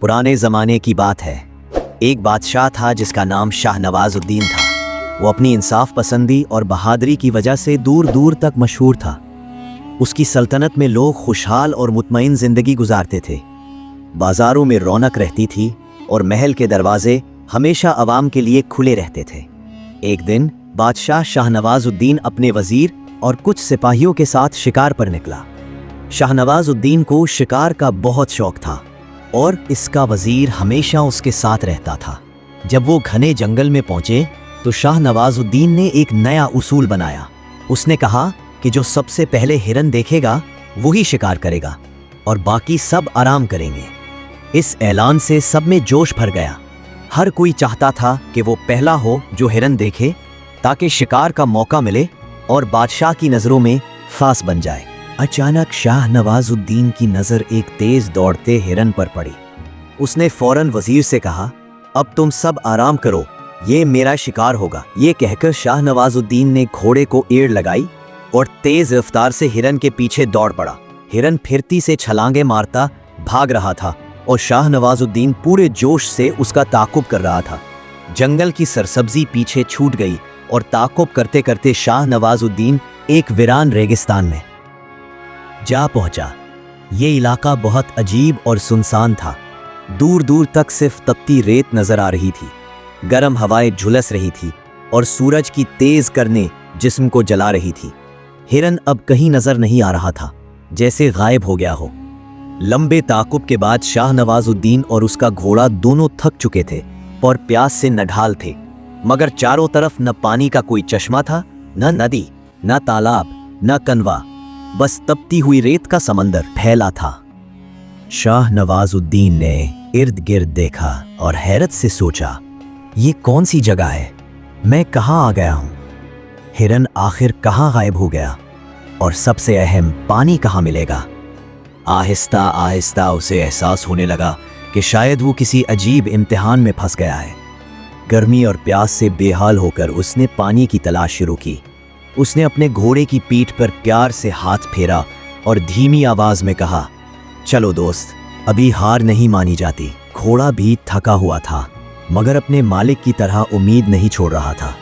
पुराने ज़माने की बात है। एक बादशाह था जिसका नाम शाह नवाजुद्दीन था। वो अपनी इंसाफ पसंदी और बहादुरी की वजह से दूर दूर तक मशहूर था। उसकी सल्तनत में लोग खुशहाल और मुतमईन ज़िंदगी गुजारते थे। बाज़ारों में रौनक रहती थी और महल के दरवाजे हमेशा आवाम के लिए खुले रहते थे। एक दिन बादशाह शाह नवाजुद्दीन अपने वज़ीर और कुछ सिपाहियों के साथ शिकार पर निकला। शाह नवाजुद्दीन को शिकार का बहुत शौक था और इसका वज़ीर हमेशा उसके साथ रहता था। जब वो घने जंगल में पहुंचे तो शाह नवाजुद्दीन ने एक नया उसूल बनाया। उसने कहा कि जो सबसे पहले हिरन देखेगा वही शिकार करेगा और बाकी सब आराम करेंगे। इस ऐलान से सब में जोश भर गया। हर कोई चाहता था कि वो पहला हो जो हिरन देखे, ताकि शिकार का मौका मिले और बादशाह की नज़रों में खास बन जाए। अचानक शाह नवाजुद्दीन की नज़र एक तेज दौड़ते हिरन पर पड़ी। उसने फौरन वजीर से कहा, अब तुम सब आराम करो, ये मेरा शिकार होगा। ये कहकर शाह नवाजुद्दीन ने घोड़े को एड़ लगाई और तेज रफ्तार से हिरन के पीछे दौड़ पड़ा। हिरन फिरती से छलांगे मारता भाग रहा था और शाह नवाजुद्दीन पूरे जोश से उसका ताक़ुब कर रहा था। जंगल की सरसब्जी पीछे छूट गई और ताक़ुब करते करते शाह नवाजुद्दीन एक वीरान रेगिस्तान में जा पहुंचा। ये इलाका बहुत अजीब और सुनसान था। दूर दूर तक सिर्फ तपती रेत नजर आ रही थी। गर्म हवाएं झुलस रही थी और सूरज की तेज किरणें जिस्म को जला रही थी। हिरन अब कहीं नजर नहीं आ रहा था, जैसे गायब हो गया हो। लंबे ताक़ुब के बाद शाह नवाजुद्दीन और उसका घोड़ा दोनों थक चुके थे और प्यास से नढाल थे, मगर चारों तरफ न पानी का कोई चश्मा था, न नदी, न तालाब, न कनवा, बस तपती हुई रेत का समंदर फैला था। शाह नवाजुद्दीन ने इर्द गिर्द देखा और हैरत से सोचा, ये कौन सी जगह है? मैं कहाँ आ गया हूँ? हिरन आखिर कहाँ गायब हो गया? और सबसे अहम, पानी कहाँ मिलेगा? आहिस्ता आहिस्ता उसे एहसास होने लगा कि शायद वो किसी अजीब इम्तिहान में फंस गया है। गर्मी और प्यास से बेहाल होकर उसने पानी की तलाश शुरू की। उसने अपने घोड़े की पीठ पर प्यार से हाथ फेरा और धीमी आवाज में कहा, चलो दोस्त, अभी हार नहीं मानी जाती। घोड़ा भी थका हुआ था, मगर अपने मालिक की तरह उम्मीद नहीं छोड़ रहा था।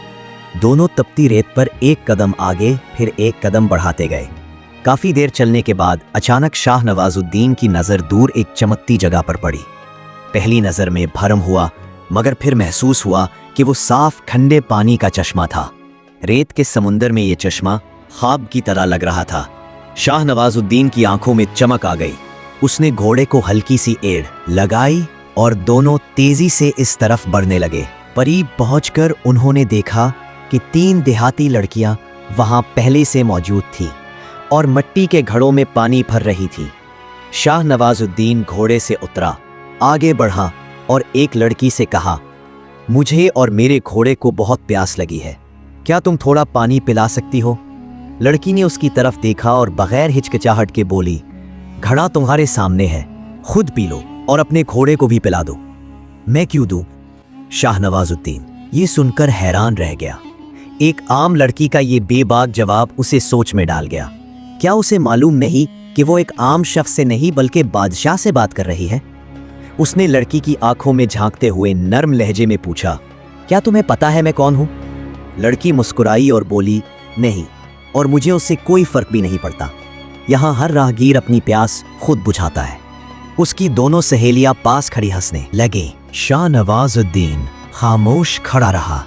दोनों तपती रेत पर एक कदम आगे फिर एक कदम बढ़ाते गए। काफी देर चलने के बाद अचानक शाह नवाजुद्दीन की नजर दूर एक चमकती जगह पर पड़ी। पहली नजर में भरम हुआ, मगर फिर महसूस हुआ कि वो साफ ठंडे पानी का चश्मा था। रेत के समुंदर में ये चश्मा ख्वाब की तरह लग रहा था। शाह नवाजुद्दीन की आंखों में चमक आ गई। उसने घोड़े को हल्की सी एड़ लगाई और दोनों तेजी से इस तरफ बढ़ने लगे। करीब पहुंचकर उन्होंने देखा कि 3 देहाती लड़कियां वहां पहले से मौजूद थीं और मिट्टी के घड़ों में पानी भर रही थी। शाह नवाजुद्दीन घोड़े से उतरा, आगे बढ़ा और एक लड़की से कहा, मुझे और मेरे घोड़े को बहुत प्यास लगी है, क्या तुम थोड़ा पानी पिला सकती हो? लड़की ने उसकी तरफ देखा और बगैर हिचकिचाहट के बोली, घड़ा तुम्हारे सामने है, खुद पी लो और अपने घोड़े को भी पिला दो। मैं क्यों दूं? शाह नवाजुद्दीन ये सुनकर हैरान रह गया। एक आम लड़की का ये बेबाक जवाब उसे सोच में डाल गया। क्या उसे मालूम नहीं कि वो एक आम शख्स से नहीं बल्कि बादशाह से बात कर रही है? उसने लड़की की आंखों में झांकते हुए नर्म लहजे में पूछा, क्या तुम्हें पता है मैं कौन हूं? लड़की मुस्कुराई और बोली, नहीं, और मुझे उससे कोई फर्क भी नहीं पड़ता। यहाँ हर राहगीर अपनी प्यास खुद बुझाता है। उसकी दोनों सहेलियां पास खड़ी हंसने लगे। शाह नवाजुद्दीन खामोश खड़ा रहा।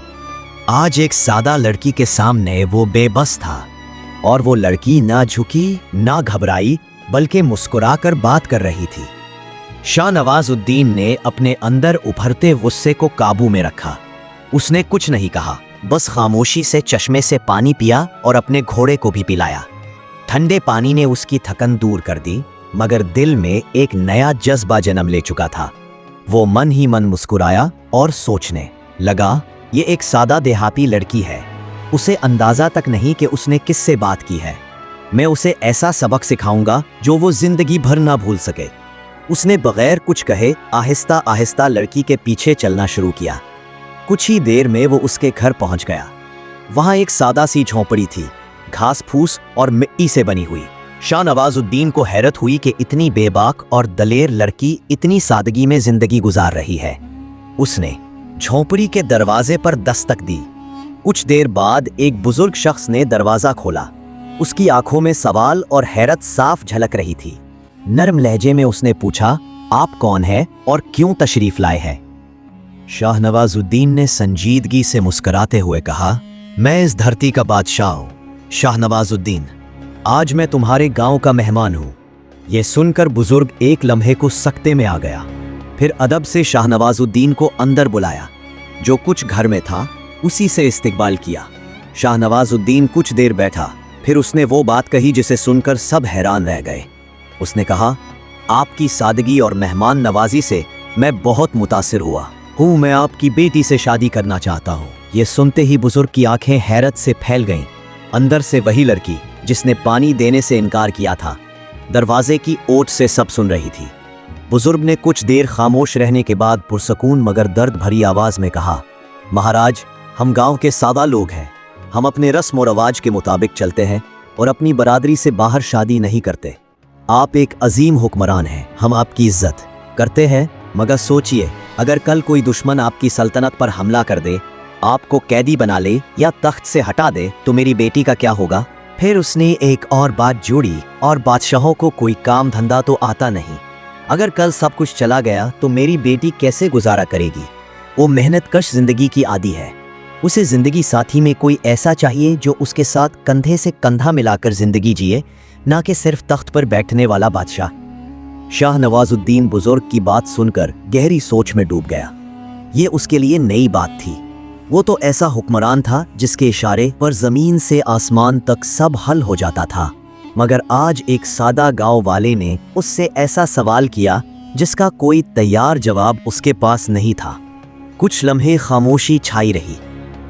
आज एक सादा लड़की के सामने वो बेबस था और वो लड़की ना झुकी ना घबराई, बल्कि मुस्कुराकर बात कर रही थी। शाह नवाजुद्दीन ने अपने अंदर उभरते गुस्से को काबू में रखा। उसने कुछ नहीं कहा, बस खामोशी से चश्मे से पानी पिया और अपने घोड़े को भी पिलाया। ठंडे पानी ने उसकी थकन दूर कर दी, मगर दिल में एक नया जज्बा जन्म ले चुका था। वो मन ही मन मुस्कुराया और सोचने लगा, ये एक सादा देहाती लड़की है, उसे अंदाजा तक नहीं कि उसने किससे बात की है। मैं उसे ऐसा सबक सिखाऊंगा जो वो जिंदगी भर ना भूल सके। उसने बगैर कुछ कहे आहिस्ता आहिस्ता लड़की के पीछे चलना शुरू किया। कुछ ही देर में वो उसके घर पहुंच गया। वहां एक सादा सी झोंपड़ी थी, घास फूस और मिट्टी से बनी हुई। शाह नवाजुद्दीन को हैरत हुई कि इतनी बेबाक और दलेर लड़की इतनी सादगी में जिंदगी गुजार रही है। उसने झोंपड़ी के दरवाजे पर दस्तक दी। कुछ देर बाद एक बुजुर्ग शख्स ने दरवाजा खोला। उसकी आंखों में सवाल और हैरत साफ झलक रही थी। नरम लहजे में उसने पूछा, आप कौन हैं और क्यों तशरीफ लाए हैं? शाह नवाजुद्दीन ने संजीदगी से मुस्कुराते हुए कहा, मैं इस धरती का बादशाह हूं, शाह नवाजुद्दीन। आज मैं तुम्हारे गांव का मेहमान हूं। यह सुनकर बुजुर्ग एक लम्हे को सकते में आ गया। फिर अदब से शाह नवाजुद्दीन को अंदर बुलाया। जो कुछ घर में था उसी से इस्तकबाल किया। शाह नवाजुद्दीन कुछ देर बैठा, फिर उसने वो बात कही जिसे सुनकर सब हैरान रह गए। उसने कहा, आपकी सादगी और मेहमान नवाजी से मैं बहुत मुतासिर हुआ हूँ। मैं आपकी बेटी से शादी करना चाहता हूँ। ये सुनते ही बुजुर्ग की आंखें हैरत से फैल गईं। अंदर से वही लड़की जिसने पानी देने से इनकार किया था, दरवाजे की ओट से सब सुन रही थी। बुजुर्ग ने कुछ देर खामोश रहने के बाद पुरसकून मगर दर्द भरी आवाज में कहा, महाराज, हम गांव के सादा लोग हैं। हम अपने रस्म और रवाज के मुताबिक चलते हैं और अपनी बरादरी से बाहर शादी नहीं करते। आप एक अजीम हुक्मरान हैं, हम आपकी इज्जत करते हैं, मगर सोचिए, अगर कल कोई दुश्मन आपकी सल्तनत पर हमला कर दे, आपको कैदी बना ले या तख्त से हटा दे, तो मेरी बेटी का क्या होगा? फिर उसने एक और बात जोड़ी, और बादशाहों को कोई काम धंधा तो आता नहीं। अगर कल सब कुछ चला गया तो मेरी बेटी कैसे गुजारा करेगी? वो मेहनत कश जिंदगी की आदी है। उसे जिंदगी साथी में कोई ऐसा चाहिए जो उसके साथ कंधे से कंधा मिलाकर जिंदगी जिए, ना कि सिर्फ तख्त पर बैठने वाला बादशाह। शाह नवाजुद्दीन बुजुर्ग की बात सुनकर गहरी सोच में डूब गया। ये उसके लिए नई बात थी। वो तो ऐसा हुक्मरान था जिसके इशारे पर जमीन से आसमान तक सब हल हो जाता था, मगर आज एक सादा गांव वाले ने उससे ऐसा सवाल किया जिसका कोई तैयार जवाब उसके पास नहीं था। कुछ लम्हे खामोशी छाई रही।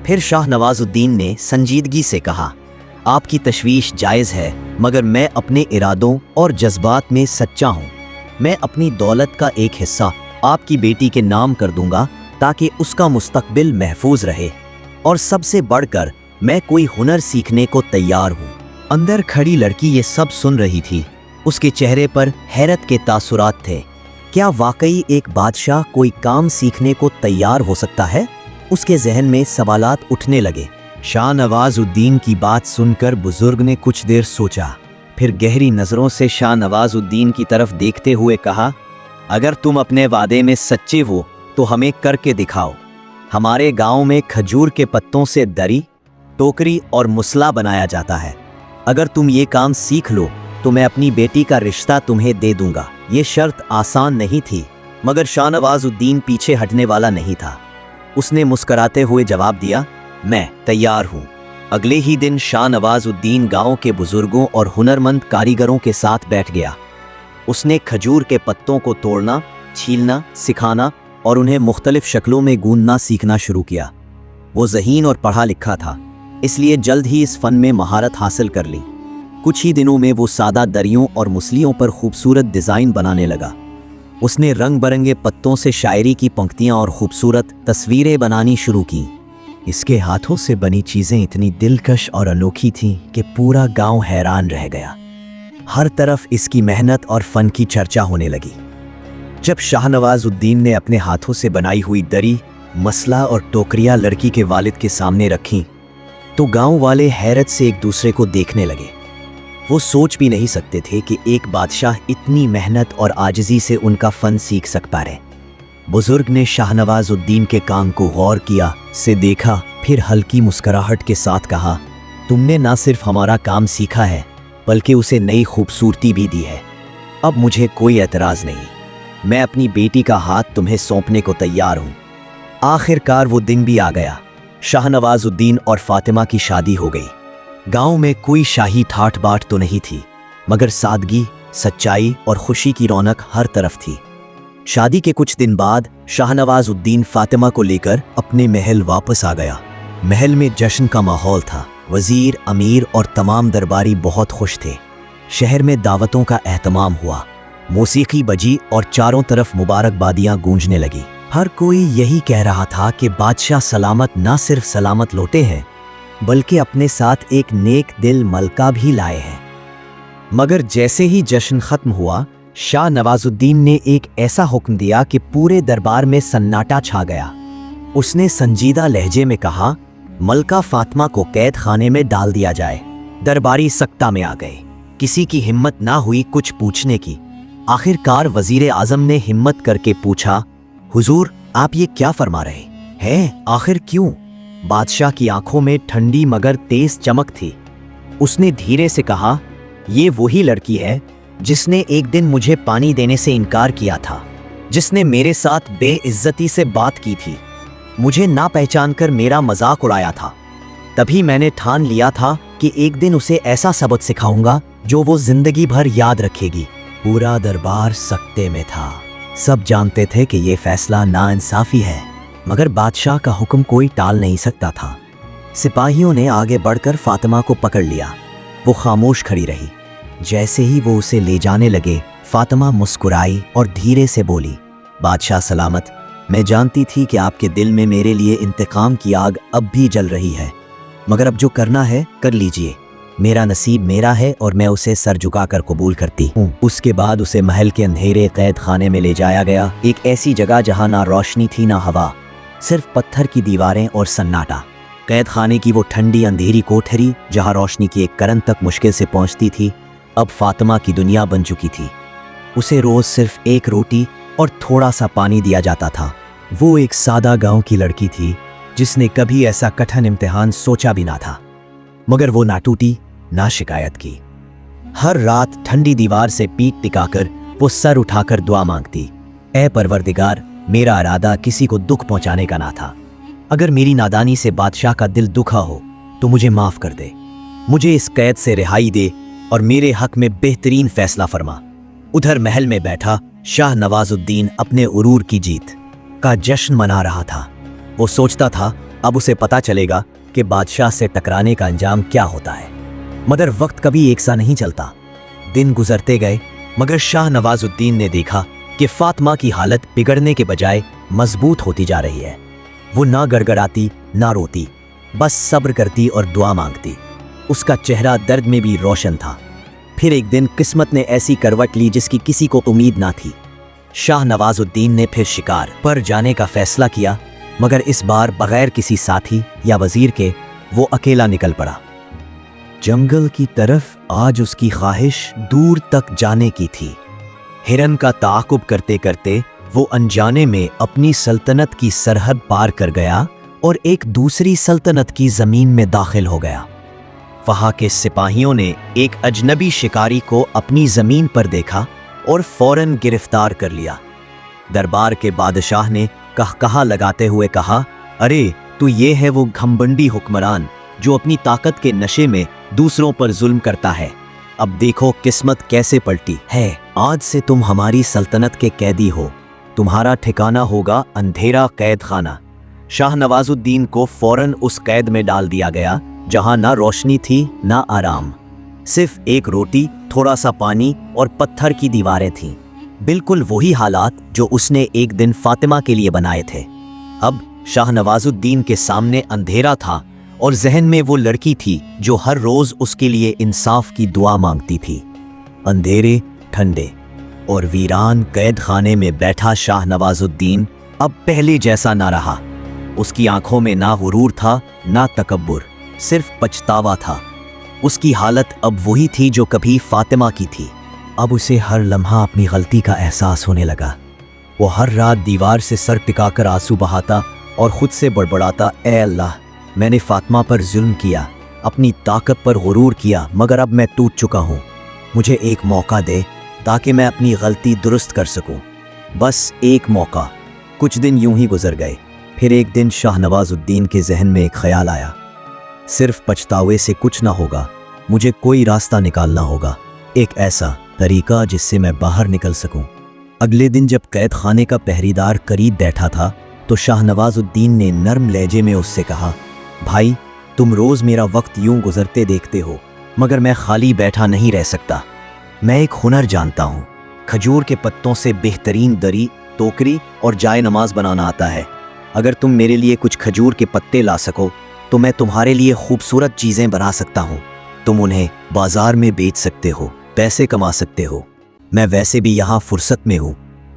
फिर शाह नवाजुद्दीन ने संजीदगी से कहा, आपकी तशवीश जायज़ है, मगर मैं अपने इरादों और जज्बात में सच्चा हूँ। मैं अपनी दौलत का एक हिस्सा आपकी बेटी के नाम कर दूंगा ताकि उसका मुस्तकबिल महफूज रहे, और सबसे बढ़कर मैं कोई हुनर सीखने को तैयार हूँ। अंदर खड़ी लड़की ये सब सुन रही थी। उसके चेहरे पर हैरत के तासुरात थे। क्या वाकई एक बादशाह कोई काम सीखने को तैयार हो सकता है? उसके जहन में सवालात उठने लगे। शाह नवाजुद्दीन की बात सुनकर बुजुर्ग ने कुछ देर सोचा, फिर गहरी नज़रों से शाह नवाजुद्दीन की तरफ देखते हुए कहा, अगर तुम अपने वादे में सच्चे हो तो हमें करके दिखाओ। हमारे गांव में खजूर के पत्तों से दरी, टोकरी और मुसला बनाया जाता है। अगर तुम ये काम सीख लो तो मैं अपनी बेटी का रिश्ता तुम्हें दे दूंगा। ये शर्त आसान नहीं थी, मगर शाह नवाजुद्दीन पीछे हटने वाला नहीं था। उसने मुस्कराते हुए जवाब दिया, मैं तैयार हूँ। अगले ही दिन शाह नवाजुद्दीन गांव के बुजुर्गों और हुनरमंद कारीगरों के साथ बैठ गया। उसने खजूर के पत्तों को तोड़ना, छीलना, सिखाना और उन्हें मुख्तलिफ शक्लों में गूंदना सीखना शुरू किया। वो ज़हीन और पढ़ा लिखा था, इसलिए जल्द ही इस फन में महारत हासिल कर ली। कुछ ही दिनों में वो सादा दरियों और मुसलियों पर खूबसूरत डिज़ाइन बनाने लगा। उसने रंग बरंगे पत्तों से शायरी की पंक्तियाँ और खूबसूरत तस्वीरें बनानी शुरू की। इसके हाथों से बनी चीज़ें इतनी दिलकश और अनोखी थीं कि पूरा गांव हैरान रह गया। हर तरफ इसकी मेहनत और फ़न की चर्चा होने लगी। जब शाह नवाजुद्दीन ने अपने हाथों से बनाई हुई दरी, मसला और टोकरियाँ लड़की के वालिद के सामने रखीं, तो गांव वाले हैरत से एक दूसरे को देखने लगे। वो सोच भी नहीं सकते थे कि एक बादशाह इतनी मेहनत और आजिज़ी से उनका फ़न सीख सकता है। बुजुर्ग ने शाह नवाजुद्दीन के काम को गौर किया, से देखा, फिर हल्की मुस्कुराहट के साथ कहा, तुमने ना सिर्फ हमारा काम सीखा है बल्कि उसे नई खूबसूरती भी दी है। अब मुझे कोई एतराज़ नहीं। मैं अपनी बेटी का हाथ तुम्हें सौंपने को तैयार हूँ। आखिरकार वो दिन भी आ गया। शाह नवाजुद्दीन और फातिमा की शादी हो गई। गांव में कोई शाही ठाठ बाट तो नहीं थी, मगर सादगी, सच्चाई और खुशी की रौनक हर तरफ थी। शादी के कुछ दिन बाद शाह नवाजुद्दीन फातिमा को लेकर अपने महल वापस आ गया। महल में जश्न का माहौल था। वजीर, अमीर और तमाम दरबारी बहुत खुश थे। शहर में दावतों का एहतमाम हुआ, मौसीकी बजी और चारों तरफ मुबारकबादियां गूंजने लगी। हर कोई यही कह रहा था कि बादशाह सलामत ना सिर्फ सलामत लौटे हैं, बल्कि अपने साथ एक नेक दिल मलका भी लाए हैं। मगर जैसे ही जश्न खत्म हुआ, शाह नवाजुद्दीन ने एक ऐसा हुक्म दिया कि पूरे दरबार में सन्नाटा छा गया। उसने संजीदा लहजे में कहा, मलका फातिमा को कैद खाने में डाल दिया जाए। दरबारी सख्ता में आ गए। किसी की हिम्मत ना हुई कुछ पूछने की। आखिरकार वजीर आजम ने हिम्मत करके पूछा, हुजूर आप ये क्या फरमा रहे हैं? आखिर क्यों? बादशाह की आंखों में ठंडी मगर तेज चमक थी। उसने धीरे से कहा, ये वही लड़की है जिसने एक दिन मुझे पानी देने से इनकार किया था, जिसने मेरे साथ बेइज्जती से बात की थी, मुझे ना पहचान कर मेरा मजाक उड़ाया था। तभी मैंने ठान लिया था कि एक दिन उसे ऐसा सबक सिखाऊंगा जो वो जिंदगी भर याद रखेगी। पूरा दरबार सकते में था। सब जानते थे कि ये फैसला नाइंसाफी है, मगर बादशाह का हुक्म कोई टाल नहीं सकता था। सिपाहियों ने आगे बढ़कर फातिमा को पकड़ लिया। वो खामोश खड़ी रही। जैसे ही वो उसे ले जाने लगे, फातिमा मुस्कुराई और धीरे से बोली, बादशाह सलामत, मैं जानती थी कि आपके दिल में मेरे लिए इंतकाम की आग अब भी जल रही है, मगर अब जो करना है कर लीजिए। मेरा नसीब मेरा है और मैं उसे सर झुकाकर कबूल करती हूँ। उसके बाद उसे महल के अंधेरे कैद खाने में ले जाया गया, एक ऐसी जगह जहाँ ना रोशनी थी ना हवा, सिर्फ पत्थर की दीवारें और सन्नाटा। कैद खाने की वो ठंडी अंधेरी कोठरी जहाँ रोशनी की एक करन तक मुश्किल से पहुँचती थी, अब फातिमा की दुनिया बन चुकी थी। उसे रोज सिर्फ एक रोटी और थोड़ा सा पानी दिया जाता था। वो एक सादा गांव की लड़की थी जिसने कभी ऐसा कठिन इम्तिहान सोचा भी ना था, मगर वो ना टूटी ना शिकायत की। हर रात ठंडी दीवार से पीठ टिकाकर वो सर उठाकर दुआ मांगती, ऐ परवरदिगार, मेरा इरादा किसी को दुख पहुंचाने का ना था। अगर मेरी नादानी से बादशाह का दिल दुखा हो तो मुझे माफ कर दे, मुझे इस कैद से रिहाई दे और मेरे हक में बेहतरीन फैसला फरमा। उधर महल में बैठा शाह नवाजुद्दीन अपने उरूर की जीत का जश्न मना रहा था। वो सोचता था अब उसे पता चलेगा कि बादशाह से टकराने का अंजाम क्या होता है। मगर वक्त कभी एक सा नहीं चलता। दिन गुजरते गए, मगर शाह नवाजुद्दीन ने देखा कि फातिमा की हालत बिगड़ने के बजाय मजबूत होती जा रही है। वो ना गड़गड़ाती ना रोती, बस सब्र करती और दुआ मांगती। उसका चेहरा दर्द में भी रोशन था। फिर एक दिन किस्मत ने ऐसी करवट ली जिसकी किसी को उम्मीद ना थी। शाह नवाजुद्दीन ने फिर शिकार पर जाने का फैसला किया, मगर इस बार बगैर किसी साथी या वजीर के वो अकेला निकल पड़ा। जंगल की तरफ आज उसकी ख्वाहिश दूर तक जाने की थी। हिरन का ताक़ुब करते करते वो अनजाने में अपनी सल्तनत की सरहद पार कर गया और एक दूसरी सल्तनत की जमीन में दाखिल हो गया। वहां के सिपाहियों ने एक अजनबी शिकारी को अपनी जमीन पर देखा और फौरन गिरफ्तार कर लिया। दरबार के बादशाह ने कहकहा लगाते हुए कहा, अरे तू ये है वो घमंडी हुक्मरान जो अपनी ताकत के नशे में दूसरों पर जुल्म करता है। अब देखो किस्मत कैसे पलटी है। आज से तुम हमारी सल्तनत के कैदी हो। तुम्हारा ठिकाना होगा अंधेरा कैद खाना। शाह नवाजुद्दीन को फौरन उस कैद में डाल दिया गया जहां ना रोशनी थी ना आराम, सिर्फ एक रोटी, थोड़ा सा पानी और पत्थर की दीवारें थीं। बिल्कुल वही हालात जो उसने एक दिन फातिमा के लिए बनाए थे। अब शाह नवाजुद्दीन के सामने अंधेरा था और जहन में वो लड़की थी जो हर रोज उसके लिए इंसाफ की दुआ मांगती थी। अंधेरे, ठंडे और वीरान कैद खाने में बैठा शाह नवाजुद्दीन अब पहले जैसा ना रहा। उसकी आंखों में ना गुरूर था ना तकब्बुर, सिर्फ पछतावा था। उसकी हालत अब वही थी जो कभी फातिमा की थी। अब उसे हर लम्हा अपनी गलती का एहसास होने लगा। वो हर रात दीवार से सर टिकाकर आंसू बहाता और खुद से बड़बड़ाता, ए अल्लाह, मैंने फातिमा पर जुल्म किया, अपनी ताकत पर गुरूर किया, मगर अब मैं टूट चुका हूँ। मुझे एक मौका दे ताकि मैं अपनी गलती दुरुस्त कर सकूं। बस एक मौका। कुछ दिन यूं ही गुजर गए। फिर एक दिन शाह नवाजुद्दीन के जहन में एक ख्याल आया, सिर्फ पछतावे से कुछ ना होगा, मुझे कोई रास्ता निकालना होगा, एक ऐसा तरीका जिससे मैं बाहर निकल सकूं। अगले दिन जब कैद खाने का पहरेदार करीब बैठा था तो शाह नवाजुद्दीन ने नर्म लहजे में उससे कहा, भाई तुम रोज मेरा वक्त यूं गुजरते देखते हो, मगर मैं खाली बैठा नहीं रह सकता। मैं एक हुनर जानता हूँ। खजूर के पत्तों से बेहतरीन दरी, टोकरी और जाय नमाज बनाना आता है। अगर तुम मेरे लिए कुछ खजूर के पत्ते ला सको तो मैं तुम्हारे लिए खूबसूरत चीज़ें बना सकता हूँ। तुम उन्हें बाजार में बेच सकते हो पैसे कमा सकते हो। मैं वैसे भी यहाँ फुर्सत में हूँ,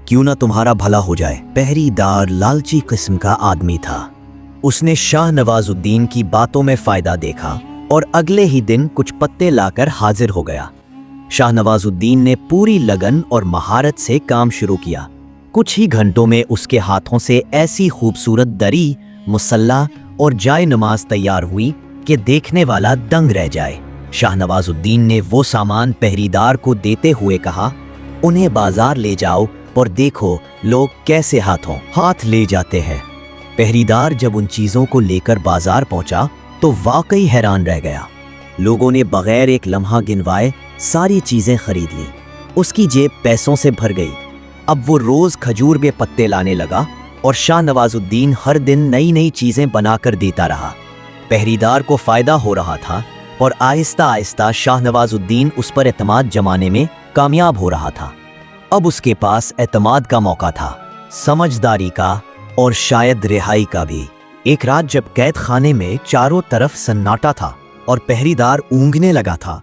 क्यों ना तुम्हारा भला हो जाए। पहरेदार लालची किस्म का आदमी था। उसने शाह नवाजुद्दीन की बातों में फायदा देखा और अगले ही दिन कुछ पत्ते लाकर हाजिर हो गया। शाह नवाजुद्दीन ने पूरी लगन और महारत से काम शुरू किया। कुछ ही घंटों में उसके हाथों से ऐसी खूबसूरत दरी, मुसल्ला और जाय नमाज तैयार हुई कि देखने वाला दंग रह जाए। शाह नवाजुद्दीन ने वो सामान पहरेदार को देते हुए कहा, उन्हें बाजार ले जाओ और देखो लोग कैसे हाथों हाथ ले जाते हैं। पहरेदार जब उन चीज़ों को लेकर बाजार पहुंचा तो वाकई हैरान रह गया। लोगों ने बगैर एक लम्हा गिनवाए सारी चीज़ें खरीद ली। उसकी जेब पैसों से भर गई। अब वो रोज़ खजूर के पत्ते लाने लगा और शाह नवाजुद्दीन हर दिन नई नई चीज़ें बनाकर देता रहा। पहरेदार को फ़ायदा हो रहा था और आहिस्ता आहिस्ता शाह नवाजुद्दीन उस पर एतमाद जमाने में कामयाब हो रहा था। अब उसके पास एतमाद का मौका था, समझदारी का और शायद रिहाई का भी। एक रात जब कैद खाने में चारों तरफ सन्नाटा था और पहरेदार ऊँघने लगा था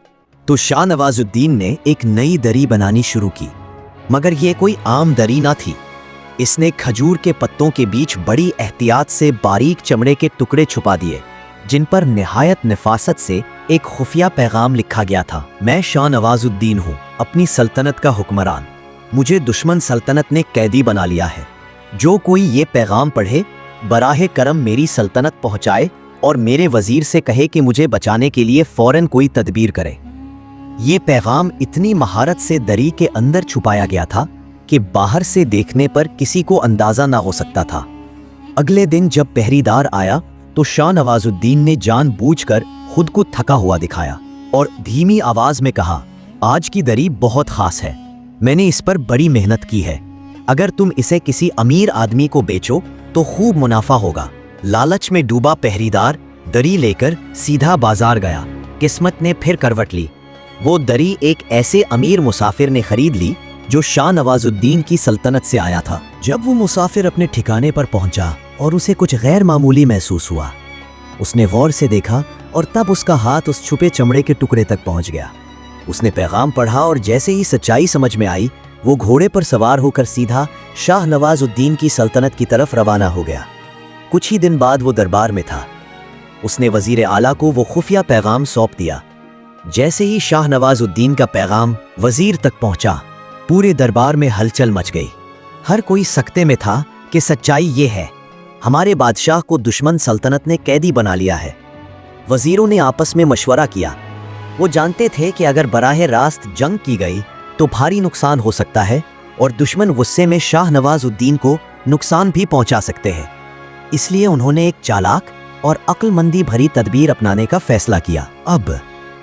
तो शाह नवाजुद्दीन ने एक नई दरी बनानी शुरू की। मगर ये कोई आम दरी ना थी। इसने खजूर के पत्तों के बीच बड़ी एहतियात से बारीक चमड़े के टुकड़े छुपा दिए, जिन पर निहायत नफासत से एक खुफिया पैगाम लिखा गया था। मैं शाह नवाजुद्दीन हूँ, अपनी सल्तनत का हुक्मरान। मुझे दुश्मन सल्तनत ने कैदी बना लिया है। जो कोई ये पैगाम पढ़े बराहे करम मेरी सल्तनत पहुँचाए और मेरे वजीर से कहे कि मुझे बचाने के लिए फौरन कोई तदबीर करे। ये पैगाम इतनी महारत से दरी के अंदर छुपाया गया था कि बाहर से देखने पर किसी को अंदाजा ना हो सकता था। अगले दिन जब पहरेदार आया तो शाह नवाजुद्दीन ने जानबूझकर खुद को थका हुआ दिखाया और धीमी आवाज में कहा, आज की दरी बहुत खास है। मैंने इस पर बड़ी मेहनत की है। अगर तुम इसे किसी अमीर आदमी को बेचो तो खूब मुनाफा होगा। लालच में डूबा पहरेदार दरी लेकर सीधा बाजार गया। किस्मत ने फिर करवट ली। वो दरी एक ऐसे अमीर मुसाफिर ने खरीद ली जो शाह नवाजुद्दीन की सल्तनत से आया था। जब वो मुसाफिर अपने ठिकाने पर पहुंचा और उसे कुछ गैर मामूली महसूस हुआ, उसने गौर से देखा और तब उसका हाथ उस छुपे चमड़े के टुकड़े तक पहुंच गया। उसने पैगाम पढ़ा और जैसे ही सच्चाई समझ में आई, वो घोड़े पर सवार होकर सीधा शाह नवाजुद्दीन की सल्तनत की तरफ रवाना हो गया। कुछ ही दिन बाद वो दरबार में था। उसने वजीर आला को वो खुफिया पैगाम सौंप दिया। जैसे ही शाह नवाजुद्दीन का पैगाम वजीर तक पहुंचा, पूरे दरबार में हलचल मच गई। हर कोई सकते में था कि सच्चाई ये है, हमारे बादशाह को दुश्मन सल्तनत ने कैदी बना लिया है। वजीरों ने आपस में मशवरा किया। वो जानते थे कि अगर बराह रास्त जंग की गई तो भारी नुकसान हो सकता है और दुश्मन गुस्से में शाह नवाजुद्दीन को नुकसान भी पहुंचा सकते हैं। इसलिए उन्होंने एक चालाक और अक्लमंदी भरी तदबीर अपनाने का फैसला किया। अब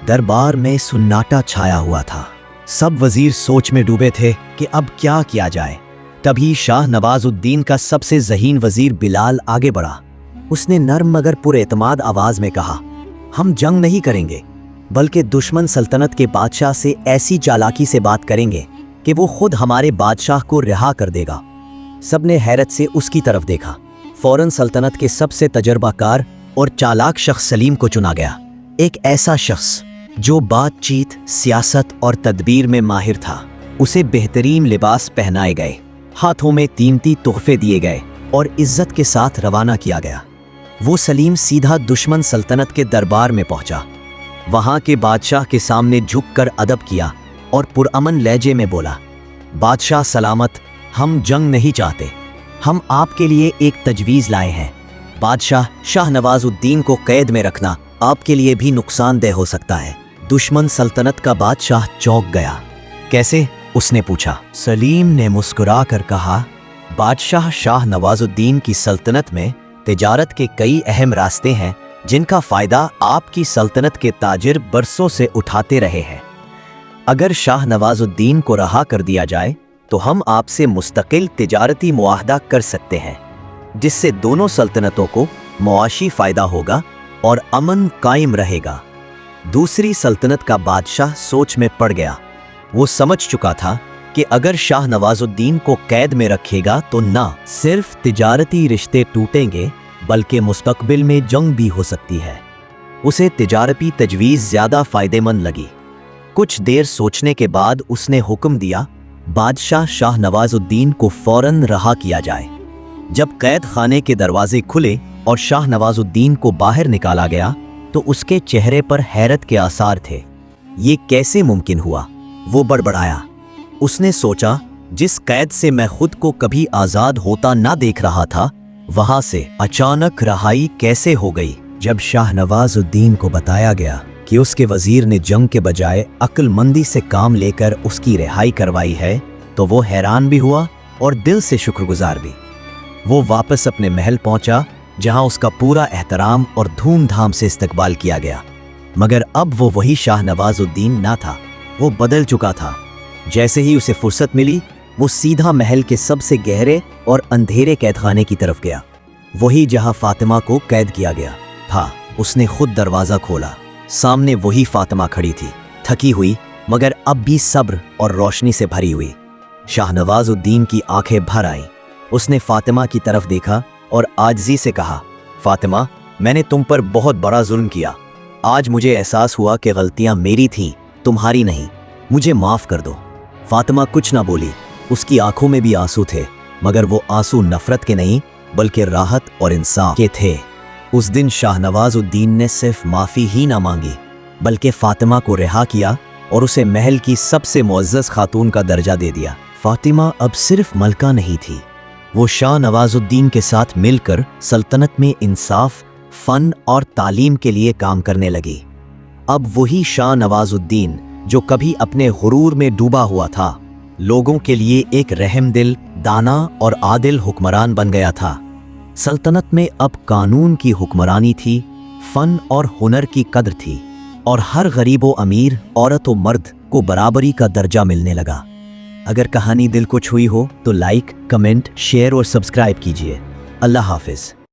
दरबार में सुन्नाटा छाया हुआ था। सब वजीर सोच में डूबे थे कि अब क्या किया जाए। तभी शाह नवाजुद्दीन का सबसे ज़हीन वजीर बिलाल आगे बढ़ा। उसने नर्म मगर पुरएतमाद आवाज में कहा, हम जंग नहीं करेंगे, बल्कि दुश्मन सल्तनत के बादशाह से ऐसी चालाकी से बात करेंगे कि वो खुद हमारे बादशाह को रिहा कर देगा। सबने हैरत से उसकी तरफ देखा। फौरन सल्तनत के सबसे तजर्बाकार और चालाक शख्स सलीम को चुना गया। एक ऐसा शख्स जो बातचीत, सियासत और तदबीर में माहिर था। उसे बेहतरीन लिबास पहनाए गए, हाथों में कीमती तोहफे दिए गए और इज्जत के साथ रवाना किया गया। वो सलीम सीधा दुश्मन सल्तनत के दरबार में पहुंचा। वहां के बादशाह के सामने झुककर अदब किया और पुरअमन लहजे में बोला, बादशाह सलामत, हम जंग नहीं चाहते, हम आपके लिए एक तजवीज़ लाए हैं। बादशाह, शाह नवाजुद्दीन को कैद में रखना आपके लिए भी नुकसानदेह हो सकता है। दुश्मन सल्तनत का बादशाह चौंक गया। कैसे? उसने पूछा। सलीम ने मुस्कुरा कर कहा, बादशाह, शाह नवाजुद्दीन की सल्तनत में तिजारत के कई अहम रास्ते हैं जिनका फ़ायदा आपकी सल्तनत के ताजिर बरसों से उठाते रहे हैं। अगर शाह नवाजुद्दीन को रहा कर दिया जाए तो हम आपसे मुस्तकिल तिजारती मुआहदा कर सकते हैं, जिससे दोनों सल्तनतों को मुआशी फ़ायदा होगा और अमन कायम रहेगा। दूसरी सल्तनत का बादशाह सोच में पड़ गया। वो समझ चुका था कि अगर शाह नवाजुद्दीन को कैद में रखेगा तो ना सिर्फ तिजारती रिश्ते टूटेंगे बल्कि मुस्तकबिल में जंग भी हो सकती है। उसे तिजारती तजवीज़ ज़्यादा फ़ायदेमंद लगी। कुछ देर सोचने के बाद उसने हुक्म दिया, बादशाह शाह नवाजुद्दीन को फौरन रहा किया जाए। जब कैद खाने के दरवाजे खुले और शाह नवाजुद्दीन को बाहर निकाला गया तो उसके चेहरे पर हैरत के आसार थे। ये कैसे मुमकिन हुआ? वो बड़बड़ाया। उसने सोचा, जिस कैद से मैं खुद को कभी आजाद होता ना देख रहा था, वहां से अचानक रहाई कैसे हो गई? जब शाह नवाजुद्दीन को बताया गया कि उसके वजीर ने जंग के बजाय अक्लमंदी से काम लेकर उसकी रिहाई करवाई है, तो वो हैरान भी हुआ और दिल से शुक्रगुजार भी। वो वापस अपने महल पहुंचा, जहां उसका पूरा एहतराम और धूमधाम से इस्तकबाल किया गया। मगर अब वो वही शाह नवाजुद्दीन ना था, वो बदल चुका था। जैसे ही उसे फुर्सत मिली, वो सीधा महल के सबसे गहरे और अंधेरे कैदखाने की तरफ गया, वही जहां फातिमा को कैद किया गया था। उसने खुद दरवाजा खोला। सामने वही फातिमा खड़ी थी, थकी हुई मगर अब भी सब्र और रोशनी से भरी हुई। शाह नवाजुद्दीन की आंखें भर आईं। उसने फातिमा की तरफ देखा और आजिज़ी से कहा, फातिमा, मैंने तुम पर बहुत बड़ा जुल्म किया। आज मुझे एहसास हुआ कि गलतियां मेरी थीं, तुम्हारी नहीं। मुझे माफ कर दो। फातिमा कुछ ना बोली। उसकी आंखों में भी आंसू थे, मगर वो आंसू नफरत के नहीं बल्कि राहत और इंसाफ के थे। उस दिन शाह नवाजुद्दीन ने सिर्फ माफी ही ना मांगी, बल्कि फातिमा को रिहा किया और उसे महल की सबसे मुअज़्ज़ज़ खातून का दर्जा दे दिया। फातिमा अब सिर्फ मलका नहीं थी, वो शाह नवाजुद्दीन के साथ मिलकर सल्तनत में इंसाफ, फन और तालीम के लिए काम करने लगी। अब वही शाह नवाजुद्दीन जो कभी अपने गुरूर में डूबा हुआ था, लोगों के लिए एक रहमदिल, दाना और आदिल हुक्मरान बन गया था। सल्तनत में अब कानून की हुक्मरानी थी, फन और हुनर की कद्र थी, और हर गरीब व अमीर, औरत व मर्द को बराबरी का दर्जा मिलने लगा। अगर कहानी दिल को छुई हो तो लाइक, कमेंट, शेयर और सब्सक्राइब कीजिए। अल्लाह हाफिज।